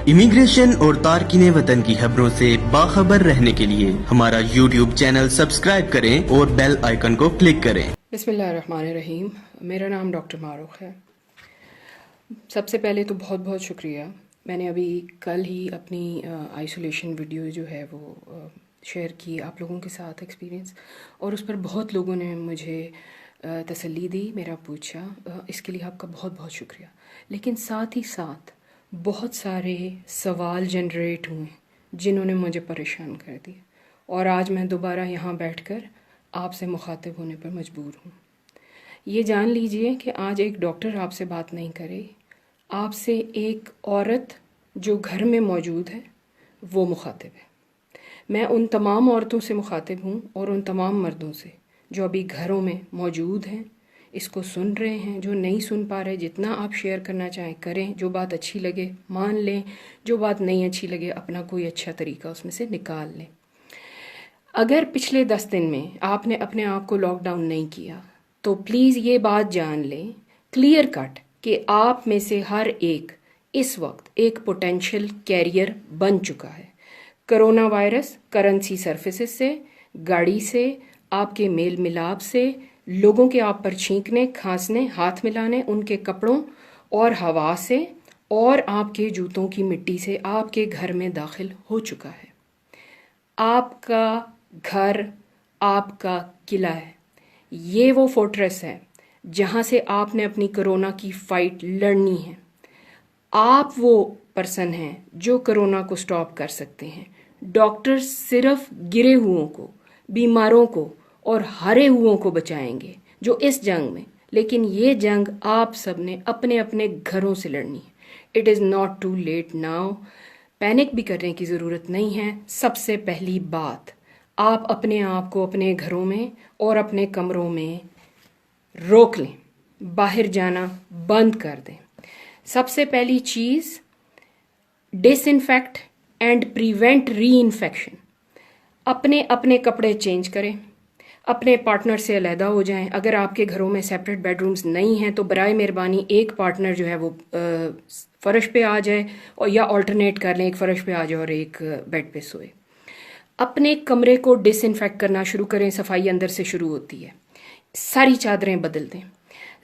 Immigration और तारकीने वतन की खबरों से बाखबर रहने के लिए हमारा YouTube चैनल सब्सक्राइब करें और बेल आइकन को क्लिक करें। बिस्मिल्लाहिर्रहमानिर्रहीम। मेरा नाम डॉक्टर मारूख है। सबसे पहले तो बहुत बहुत शुक्रिया। मैंने अभी कल ही अपनी आइसोलेशन वीडियो जो है वो शेयर की आप लोगों के साथ एक्सपीरियंस, और उस पर बहुत लोगों ने मुझे तसल्ली दी, मेरा पूछा। इसके लिए आपका बहुत बहुत शुक्रिया। लेकिन साथ ही साथ बहुत सारे सवाल जनरेट हुए जिन्होंने मुझे परेशान कर दिया, और आज मैं दोबारा यहाँ बैठकर आपसे मुखातिब होने पर मजबूर हूँ। ये जान लीजिए कि आज एक डॉक्टर आपसे बात नहीं करे, आपसे एक औरत जो घर में मौजूद है वो मुखातिब है। मैं उन तमाम औरतों से मुखातिब हूँ और उन तमाम मर्दों से जो अभी घरों में मौजूद हैं, इसको सुन रहे हैं। जो नहीं सुन पा रहे, जितना आप शेयर करना चाहें करें। जो बात अच्छी लगे मान लें, जो बात नहीं अच्छी लगे अपना कोई अच्छा तरीका उसमें से निकाल लें। अगर पिछले 10 दिन में आपने अपने आप को लॉकडाउन नहीं किया तो प्लीज़ ये बात जान लें क्लियर कट कि आप में से हर एक इस वक्त एक पोटेंशियल कैरियर बन चुका है। कोरोना वायरस करेंसी सर्विसेज से, गाड़ी से, आपके मेल मिलाप से, लोगों के आप पर छींकने, खांसने, हाथ मिलाने, उनके कपड़ों और हवा से और आपके जूतों की मिट्टी से आपके घर में दाखिल हो चुका है। आपका घर आपका किला है। ये वो फोर्ट्रेस है जहाँ से आपने अपनी कोरोना की फाइट लड़नी है। आप वो पर्सन हैं जो कोरोना को स्टॉप कर सकते हैं। डॉक्टर सिर्फ गिरे हुओं को, बीमारों को और हारे हुओं को बचाएंगे जो इस जंग में, लेकिन ये जंग आप सब ने अपने अपने घरों से लड़नी है। It is not too late now. Panic भी करने की ज़रूरत नहीं है। सबसे पहली बात, आप अपने आप को अपने घरों में और अपने कमरों में रोक लें, बाहर जाना बंद कर दें। सबसे पहली चीज़, डिसइंफेक्ट एंड प्रिवेंट री इन्फेक्शन। अपने अपने कपड़े चेंज करें, अपने पार्टनर से अलहदा हो जाएं। अगर आपके घरों में सेपरेट बेडरूम्स नहीं हैं तो बराए मेहरबानी एक पार्टनर जो है वो फर्श पे आ जाए, और या ऑल्टरनेट कर लें, एक फर्श पे आ जाए और एक बेड पे सोए। अपने कमरे को डिसइंफेक्ट करना शुरू करें। सफाई अंदर से शुरू होती है। सारी चादरें बदल दें,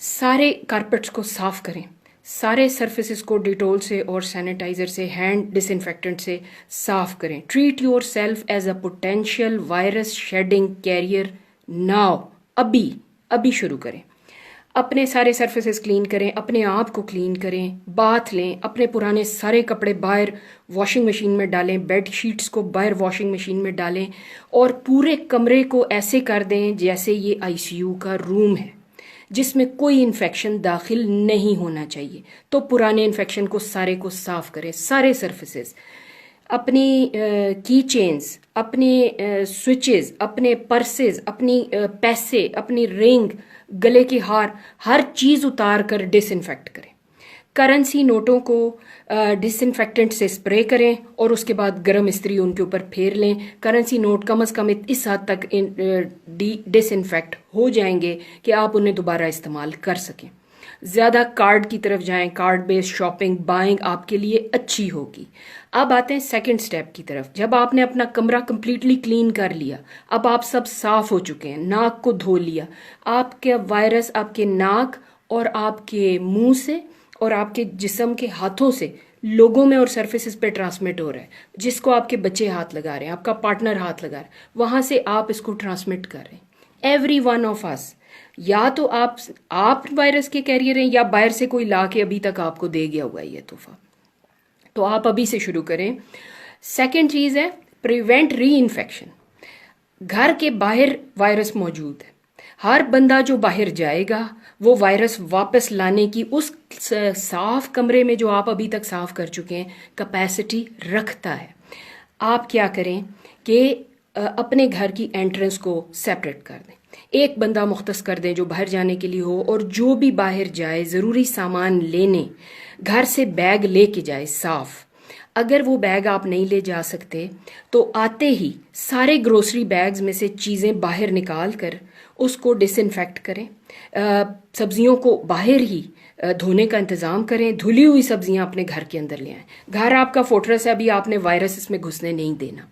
सारे कारपेट्स को साफ करें, सारे सरफेसेस को डिटोल से और सैनिटाइजर से, हैंड डिसइंफेक्टेंट से साफ करें। Treat yourself as a potential virus shedding carrier now. अभी शुरू करें। अपने सारे सरफेसेस क्लीन करें, अपने आप को क्लीन करें, बाथ लें, अपने पुराने सारे कपड़े बाहर वॉशिंग मशीन में डालें, बेड शीट्स को बाहर वॉशिंग मशीन में डालें, और पूरे कमरे को ऐसे कर दें जैसे ये आईसीयू का रूम है जिसमें कोई इन्फेक्शन दाखिल नहीं होना चाहिए। तो पुराने इन्फेक्शन को सारे को साफ करें, सारे सरफेसेस। अपनी की चेन्स, अपने स्विचेस, अपने पर्सेस, अपनी पैसे, अपनी रिंग, गले के हार, हर चीज़ उतार कर डिसइंफेक्ट करें। करेंसी नोटों को डिसइंफेक्टेंट से स्प्रे करें और उसके बाद गर्म इस्त्री उनके ऊपर फेर लें। करेंसी नोट कम से कम इस हद तक डिसइंफेक्ट हो जाएंगे कि आप उन्हें दोबारा इस्तेमाल कर सकें। ज़्यादा कार्ड की तरफ जाएं। कार्ड बेस्ड शॉपिंग, बाइंग आपके लिए अच्छी होगी। अब आते हैं सेकंड स्टेप की तरफ। जब आपने अपना कमरा कंप्लीटली क्लीन कर लिया, अब आप सब साफ हो चुके हैं, नाक को धो लिया, आपके वायरस आपके नाक और आपके मुंह से और आपके जिस्म के हाथों से लोगों में और सरफेसेस पे ट्रांसमिट हो रहा है। जिसको आपके बच्चे हाथ लगा रहे हैं, आपका पार्टनर हाथ लगा रहा है, वहां से आप इसको ट्रांसमिट कर रहे हैं। एवरी वन ऑफ अस, या तो आप वायरस के कैरियर हैं या बाहर से कोई ला के अभी तक आपको दे गया हुआ है ये तोहफा। तो आप अभी से शुरू करें। सेकेंड चीज़ है प्रिवेंट री इन्फेक्शन। घर के बाहर वायरस मौजूद है। हर बंदा जो बाहर जाएगा वो वायरस वापस लाने की उस साफ कमरे में जो आप अभी तक साफ कर चुके हैं कैपेसिटी रखता है। आप क्या करें कि अपने घर की एंट्रेंस को सेपरेट कर दें। एक बंदा मुख्तस कर दें जो बाहर जाने के लिए हो, और जो भी बाहर जाए ज़रूरी सामान लेने घर से बैग लेके जाए साफ। अगर वो बैग आप नहीं ले जा सकते तो आते ही सारे ग्रोसरी बैग्स में से चीज़ें बाहर निकाल कर उसको डिसइंफेक्ट करें। सब्जियों को बाहर ही धोने का इंतज़ाम करें। धुली हुई सब्जियां अपने घर के अंदर ले आएं। घर आपका फोर्ट्रेस है, अभी आपने वायरस इसमें घुसने नहीं देना।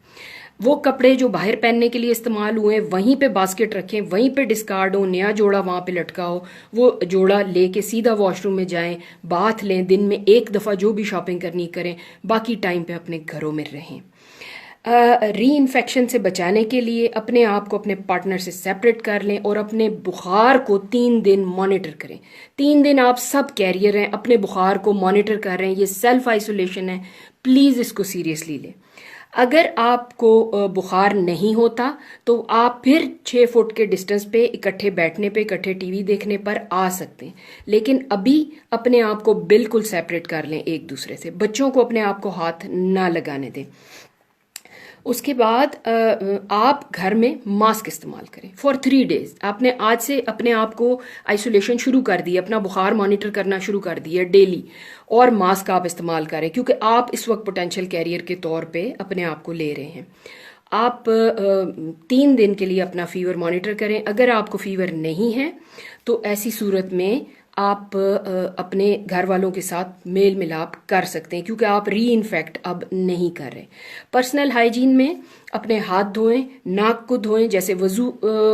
वो कपड़े जो बाहर पहनने के लिए इस्तेमाल हुए वहीं पे बास्केट रखें, वहीं पे डिस्कार्ड हो, नया जोड़ा वहाँ पे लटका हो, वो जोड़ा लेके सीधा वॉशरूम में जाएं, बाथ लें, दिन में एक दफ़ा जो भी शॉपिंग करनी करें, बाकी टाइम पे अपने घरों में रहें। री इन्फेक्शन से बचाने के लिए अपने आप को अपने पार्टनर से सेपरेट कर लें और अपने बुखार को 3 दिन मॉनिटर करें। 3 दिन आप सब कैरियर हैं, अपने बुखार को मॉनिटर कर रहे हैं, ये सेल्फ आइसोलेशन है, प्लीज़ इसको सीरियसली लें। अगर आपको बुखार नहीं होता तो आप फिर 6 फुट के डिस्टेंस पे इकट्ठे बैठने पे, इकट्ठे टीवी देखने पर आ सकते हैं, लेकिन अभी अपने आप को बिल्कुल सेपरेट कर लें एक दूसरे से। बच्चों को अपने आप को हाथ ना लगाने दें। उसके बाद आप घर में मास्क इस्तेमाल करें फॉर 3 डेज। आपने आज से अपने आप को आइसोलेशन शुरू कर दी, अपना बुखार मॉनिटर करना शुरू कर दिया डेली, और मास्क आप इस्तेमाल करें क्योंकि आप इस वक्त पोटेंशियल कैरियर के तौर पे अपने आप को ले रहे हैं। आप 3 दिन के लिए अपना फीवर मॉनिटर करें। अगर आपको फीवर नहीं है तो ऐसी सूरत में आप अपने घर वालों के साथ मेल मिलाप कर सकते हैं क्योंकि आप री इन्फेक्ट अब नहीं कर रहे। पर्सनल हाइजीन में अपने हाथ धोएं, नाक को धोएं जैसे वजू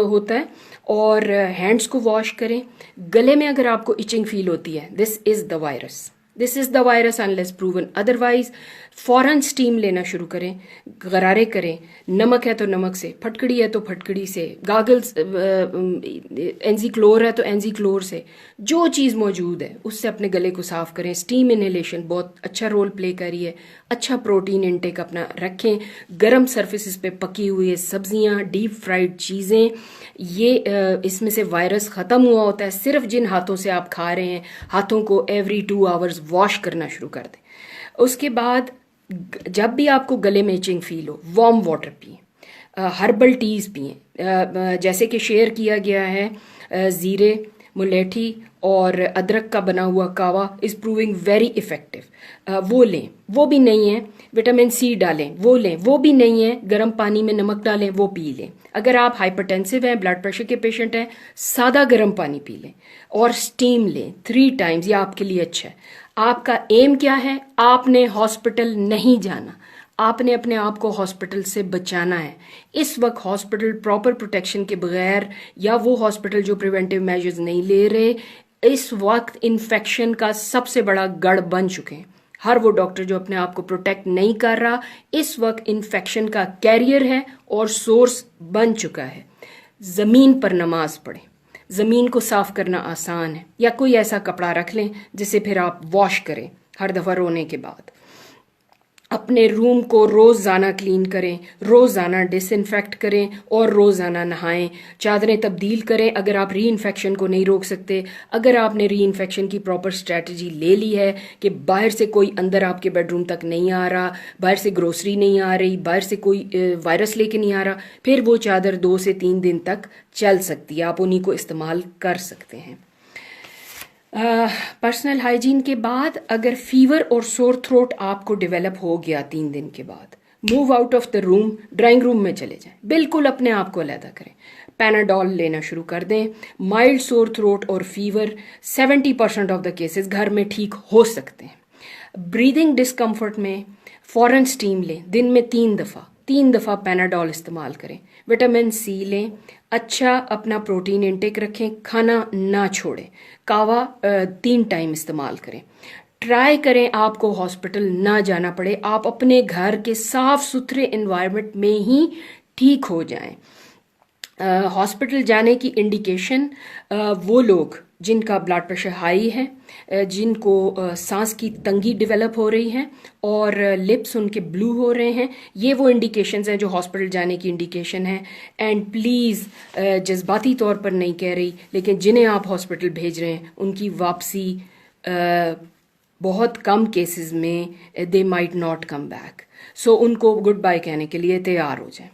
होता है, और हैंड्स को वॉश करें। गले में अगर आपको इचिंग फील होती है, this is the virus, this is the virus unless proven otherwise. फ़ौरन स्टीम लेना शुरू करें, गरारे करें, नमक है तो नमक से, फटकड़ी है तो फटकड़ी से, गागल्स एनजीक्लोर है तो एनजीक्लोर से, जो चीज़ मौजूद है उससे अपने गले को साफ करें। स्टीम इनहेलेशन बहुत अच्छा रोल प्ले करी है। अच्छा प्रोटीन इनटेक अपना रखें। गर्म सर्फेसिस पे पकी हुई सब्जियां, डीप फ्राइड चीज़ें, ये इसमें से वायरस ख़त्म हुआ होता है सिर्फ जिन हाथों से आप खा रहे हैं। हाथों को एवरी 2 आवर्स वॉश करना शुरू कर दें। उसके बाद जब भी आपको गले में इचिंग फील हो, वार्म वाटर पिएं, हर्बल टीज़ पिएं, जैसे कि शेयर किया गया है ज़ीरे, मुलेठी और अदरक का बना हुआ कावा इज़ प्रूविंग वेरी इफ़ेक्टिव। वो लें। वो भी नहीं है विटामिन सी डालें, वो लें। वो भी नहीं है गर्म पानी में नमक डालें, वो पी लें। अगर आप हाइपरटेंसिव हैं, ब्लड प्रेशर के पेशेंट हैं, सादा गर्म पानी पी लें और स्टीम लें 3 टाइम्स। ये आपके लिए अच्छा है। आपका एम क्या है? आपने हॉस्पिटल नहीं जाना, आपने अपने आप को हॉस्पिटल से बचाना है। इस वक्त हॉस्पिटल प्रॉपर प्रोटेक्शन के बगैर, या वो हॉस्पिटल जो प्रिवेंटिव मेजर्स नहीं ले रहे, इस वक्त इन्फेक्शन का सबसे बड़ा गढ़ बन चुके हैं। हर वो डॉक्टर जो अपने आप को प्रोटेक्ट नहीं कर रहा, इस वक्त इन्फेक्शन का कैरियर है और सोर्स बन चुका है। ज़मीन पर नमाज पढ़ें। ज़मीन को साफ करना आसान है, या कोई ऐसा कपड़ा रख लें जिसे फिर आप वॉश करें हर दफ़ा रोने के बाद। अपने रूम को रोज़ाना क्लीन करें, रोज़ाना डिसइंफेक्ट करें और रोज़ाना नहाएं। चादरें तब्दील करें अगर आप री इन्फेक्शन को नहीं रोक सकते। अगर आपने री इन्फेक्शन की प्रॉपर स्ट्रेटजी ले ली है कि बाहर से कोई अंदर आपके बेडरूम तक नहीं आ रहा, बाहर से ग्रोसरी नहीं आ रही, बाहर से कोई वायरस लेके नहीं आ रहा, फिर वो चादर 2 से 3 दिन तक चल सकती है। आप उन्हीं को इस्तेमाल कर सकते हैं। पर्सनल हाइजीन के बाद अगर फीवर और सोर थ्रोट आपको डेवलप हो गया 3 दिन के बाद, move out of the room, drawing room में चले जाएं। बिल्कुल अपने आप को अलहदा करें। पैनाडॉल लेना शुरू कर दें। माइल्ड सोर थ्रोट और फीवर 70% ऑफ द केसेस घर में ठीक हो सकते हैं। ब्रीदिंग डिस्कम्फर्ट में फ़ौरन स्टीम लें। दिन में 3 दफ़ा पैनाडॉल इस्तेमाल करें। विटामिन सी लें। अच्छा अपना प्रोटीन इंटेक रखें। खाना ना छोड़ें। कावा 3 टाइम इस्तेमाल करें। ट्राई करें आपको हॉस्पिटल ना जाना पड़े, आप अपने घर के साफ सुथरे एनवायरनमेंट में ही ठीक हो जाएं। हॉस्पिटल जाने की इंडिकेशन वो लोग जिनका ब्लड प्रेशर हाई है, जिनको सांस की तंगी डेवलप हो रही है और लिप्स उनके ब्लू हो रहे हैं, ये वो इंडिकेशंस हैं जो हॉस्पिटल जाने की इंडिकेशन है। एंड प्लीज़, जज्बाती तौर पर नहीं कह रही, लेकिन जिन्हें आप हॉस्पिटल भेज रहे हैं उनकी वापसी बहुत कम केसेस में they might not come back. So उनको गुड बाय कहने के लिए तैयार हो जाएं।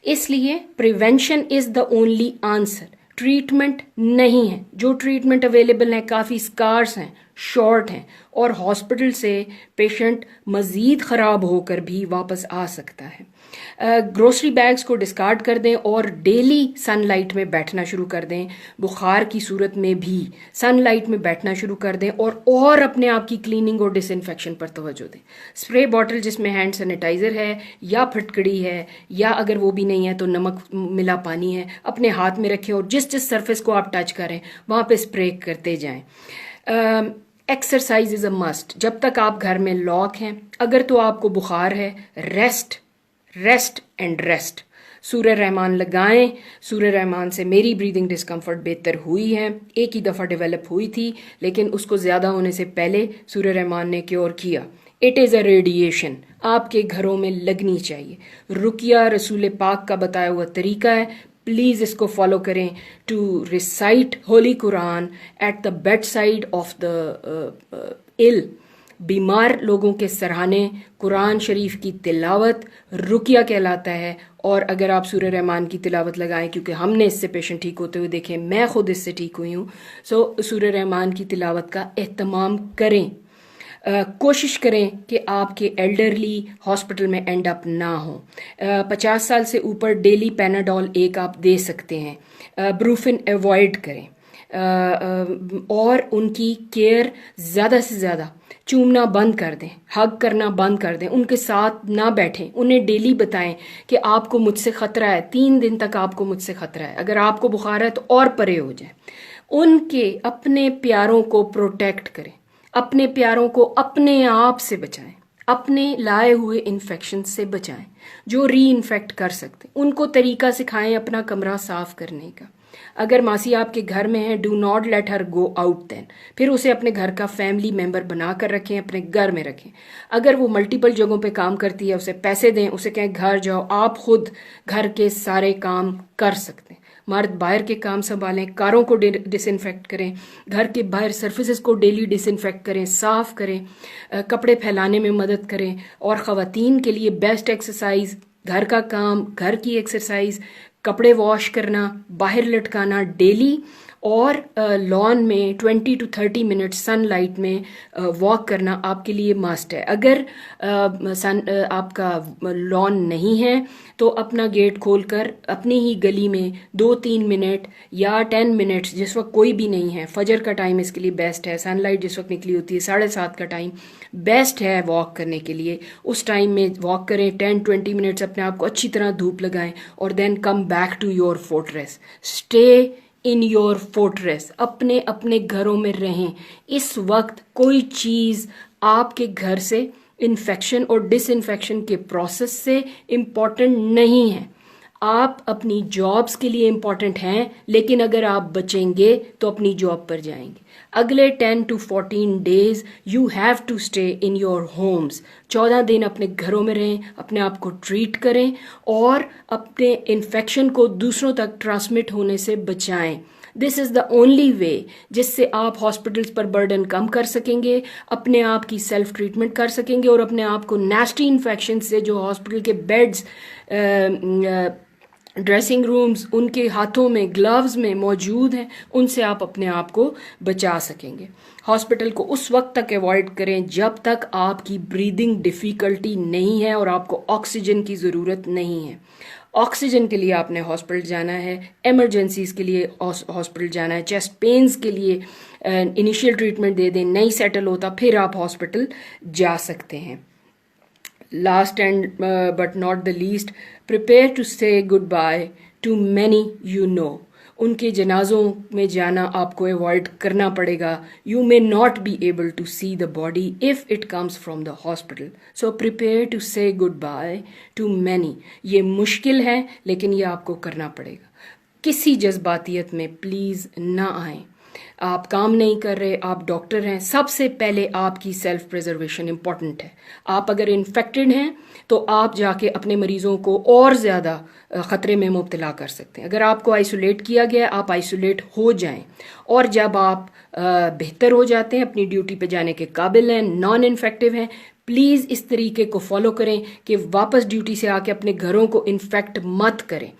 इसलिए prevention is the only answer. Treatment नहीं है। जो ट्रीटमेंट अवेलेबल है, काफ़ी स्कार्स हैं, शॉर्ट हैं और हॉस्पिटल से पेशेंट मज़ीद ख़राब होकर भी वापस आ सकता है। ग्रोसरी बैग्स को डिस्कार्ड कर दें और डेली सनलाइट में बैठना शुरू कर दें। बुखार की सूरत में भी सनलाइट में बैठना शुरू कर दें और अपने आप की क्लीनिंग और डिसइंफेक्शन पर तवज्जो दें। स्प्रे बॉटल जिसमें हैंड सैनिटाइज़र है या फटकड़ी है या अगर वो भी नहीं है तो नमक मिला पानी है, अपने हाथ में रखें और जिस जिस सरफेस को आप टच करें वहाँ पे स्प्रे करते जाएं। Exercise is a must. जब तक आप घर में लॉक हैं, अगर तो आपको बुखार है, रेस्ट एंड रेस्ट। सूर्य रहमान लगाएं। सूर्य रहमान से मेरी ब्रीदिंग डिस्कम्फर्ट बेहतर हुई है, एक ही दफ़ा डेवलप हुई थी लेकिन उसको ज़्यादा होने से पहले सूर्य रहमान ने क्योर किया। इट इज़ अ रेडिएशन, आपके घरों में लगनी चाहिए। रुकिया रसूल पाक का बताया हुआ तरीका है, प्लीज़ इसको फॉलो करें। To recite holy Quran at the bedside of the ill. बीमार लोगों के सराहने कुरान शरीफ की तिलावत रुकिया कहलाता है। और अगर आप सूर्य रहमान की तिलावत लगाएं, क्योंकि हमने इससे पेशेंट ठीक होते हुए देखे, मैं खुद इससे ठीक हुई हूँ, सो सूर्य रहमान की तिलावत का एहतमाम करें। कोशिश करें कि आपके एल्डरली हॉस्पिटल में एंड अप ना हो। 50 साल से ऊपर डेली पैनाडोल एक आप दे सकते हैं। ब्रूफिन अवॉइड करें और उनकी केयर ज़्यादा से ज़्यादा। चूमना बंद कर दें, हग करना बंद कर दें, उनके साथ ना बैठें। उन्हें डेली बताएं कि आपको मुझसे ख़तरा है, 3 दिन तक आपको मुझसे ख़तरा है, अगर आपको बुखार है तो और परे हो जाए। उनके अपने प्यारों को प्रोटेक्ट करें, अपने प्यारों को अपने आप से बचाएं, अपने लाए हुए इन्फेक्शन से बचाएं जो री इन्फेक्ट कर सकते। उनको तरीका सिखाएं अपना कमरा साफ करने का। अगर मासी आपके घर में है, do not let her go out then. फिर उसे अपने घर का फैमिली मेंबर बना कर रखें, अपने घर में रखें। अगर वो मल्टीपल जगहों पे काम करती है, उसे पैसे दें, उसे कहें घर जाओ, आप खुद घर के सारे काम कर सकते हैं। मर्द बाहर के काम संभालें, कारों को डिसइंफेक्ट करें, घर के बाहर सर्फेसेस को डेली डिसइंफेक्ट करें, साफ करें, कपड़े फैलाने में मदद करें। और ख़वातीन के लिए बेस्ट एक्सरसाइज घर का काम, घर की एक्सरसाइज, कपड़े वॉश करना, बाहर लटकाना डेली, और लॉन में 20 to 30 मिनट सनलाइट में वॉक करना आपके लिए मस्ट है। अगर आपका लॉन नहीं है तो अपना गेट खोलकर अपनी ही गली में 2-3 मिनट या 10 मिनट्स, जिस वक्त कोई भी नहीं है, फजर का टाइम इसके लिए बेस्ट है, सनलाइट जिस वक्त निकली होती है 7:30 का टाइम बेस्ट है वॉक करने के लिए। उस टाइम में वॉक करें, 10-20 मिनट्स अपने आप को अच्छी तरह धूप लगाएं और then come back to your fortress. Stay in your fortress, अपने अपने घरों में रहें। इस वक्त कोई चीज़ आपके घर से इन्फेक्शन और डिसइंफेक्शन के प्रोसेस से इम्पॉर्टेंट नहीं है। आप अपनी जॉब्स के लिए इम्पॉर्टेंट हैं, लेकिन अगर आप बचेंगे तो अपनी जॉब पर जाएंगे। अगले 10 to 14 days you have to stay in your homes. 14 दिन अपने घरों में रहें, अपने आप को ट्रीट करें और अपने इन्फेक्शन को दूसरों तक ट्रांसमिट होने से बचाएं। This is the only way जिससे आप हॉस्पिटल्स पर बर्डन कम कर सकेंगे, अपने आप की सेल्फ ट्रीटमेंट कर सकेंगे और अपने आप को नेस्टी इन्फेक्शन से जो हॉस्पिटल के बेड्स, ड्रेसिंग रूम्स, उनके हाथों में ग्लव्स में मौजूद हैं, उनसे आप अपने आप को बचा सकेंगे। हॉस्पिटल को उस वक्त तक अवॉइड करें जब तक आपकी ब्रीदिंग डिफ़िकल्टी नहीं है और आपको ऑक्सीजन की ज़रूरत नहीं है। ऑक्सीजन के लिए आपने हॉस्पिटल जाना है, इमरजेंसीज़ के लिए हॉस्पिटल जाना है, चेस्ट पेन्स के लिए इनिशियल ट्रीटमेंट दे दें, नहीं सेटल होता फिर आप हॉस्पिटल जा सकते हैं। Last and but not the least, prepare to say goodbye to many you know. उनके जनाजों में जाना आपको अवॉइड करना पड़ेगा। You may not be able to see the body if it comes from the hospital. So prepare to say goodbye to many. ये मुश्किल है लेकिन ये आपको करना पड़ेगा। किसी जज्बातियत में प्लीज़ ना आएं। आप काम नहीं कर रहे, आप डॉक्टर हैं, सबसे पहले आपकी सेल्फ प्रिजर्वेशन इम्पॉर्टेंट है। आप अगर इन्फेक्टेड हैं तो आप जाके अपने मरीजों को और ज़्यादा ख़तरे में मुब्तला कर सकते हैं। अगर आपको आइसोलेट किया गया, आप आइसोलेट हो जाएं और जब आप बेहतर हो जाते हैं, अपनी ड्यूटी पे जाने के काबिल हैं, नॉन इन्फेक्टिव हैं, प्लीज़ इस तरीके को फॉलो करें कि वापस ड्यूटी से आके अपने घरों को इन्फेक्ट मत करें।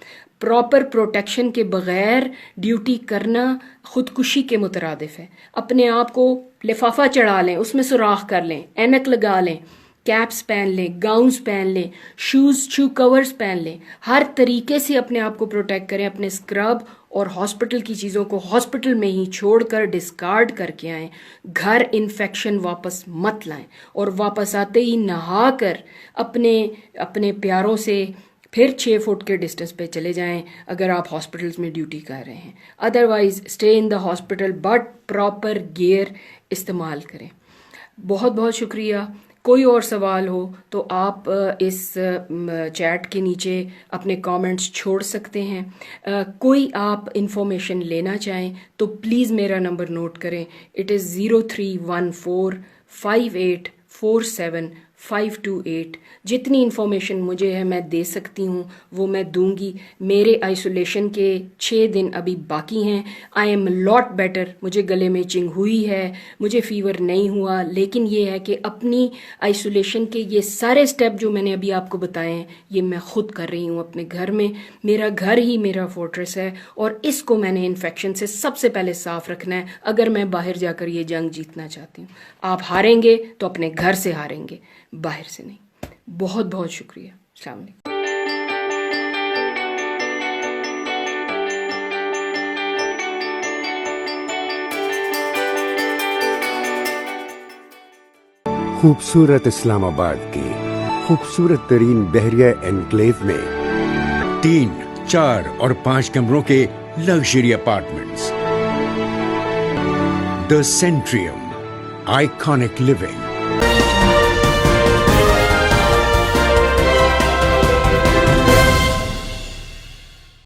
प्रॉपर प्रोटेक्शन के बगैर ड्यूटी करना खुदकुशी के मुतरादिफ है। अपने आप को लिफाफा चढ़ा लें, उसमें सुराख कर लें, ऐनक लगा लें, कैप्स पहन लें, गाउन्स पहन लें, शू कवर्स पहन लें, हर तरीके से अपने आप को प्रोटेक्ट करें। अपने स्क्रब और हॉस्पिटल की चीज़ों को हॉस्पिटल में ही छोड़कर डिस्कार्ड करके आएँ। घर इन्फेक्शन वापस मत लाएं और वापस आते ही नहा कर अपने प्यारों से फिर 6 फुट के डिस्टेंस पे चले जाएं अगर आप हॉस्पिटल्स में ड्यूटी कर रहे हैं। Otherwise stay in the hospital but proper gear इस्तेमाल करें। बहुत बहुत शुक्रिया। कोई और सवाल हो तो आप इस चैट के नीचे अपने कमेंट्स छोड़ सकते हैं। कोई आप इंफॉर्मेशन लेना चाहें तो प्लीज़ मेरा नंबर नोट करें। इट इज़ 03145847 जितनी इन्फॉर्मेशन मुझे है मैं दे सकती हूँ वो मैं दूंगी। मेरे आइसोलेशन के 6 दिन अभी बाकी हैं। I am lot better. मुझे गले में चिंग हुई है, मुझे फीवर नहीं हुआ, लेकिन ये है कि अपनी आइसोलेशन के ये सारे स्टेप जो मैंने अभी आपको बताए हैं ये मैं खुद कर रही हूँ अपने घर में। मेरा घर ही मेरा फोर्ट्रेस है और इसको मैंने इन्फेक्शन से सबसे पहले साफ रखना है अगर मैं बाहर जाकर ये जंग जीतना चाहती हूँ। आप हारेंगे तो अपने घर से हारेंगे, बाहर से नहीं। बहुत बहुत शुक्रिया। अस्सलाम वालेकुम। खूबसूरत इस्लामाबाद की खूबसूरत तरीन बहरिया एनक्लेव में 3, 4 और 5 कमरों के luxury apartments. The Centrium, iconic living.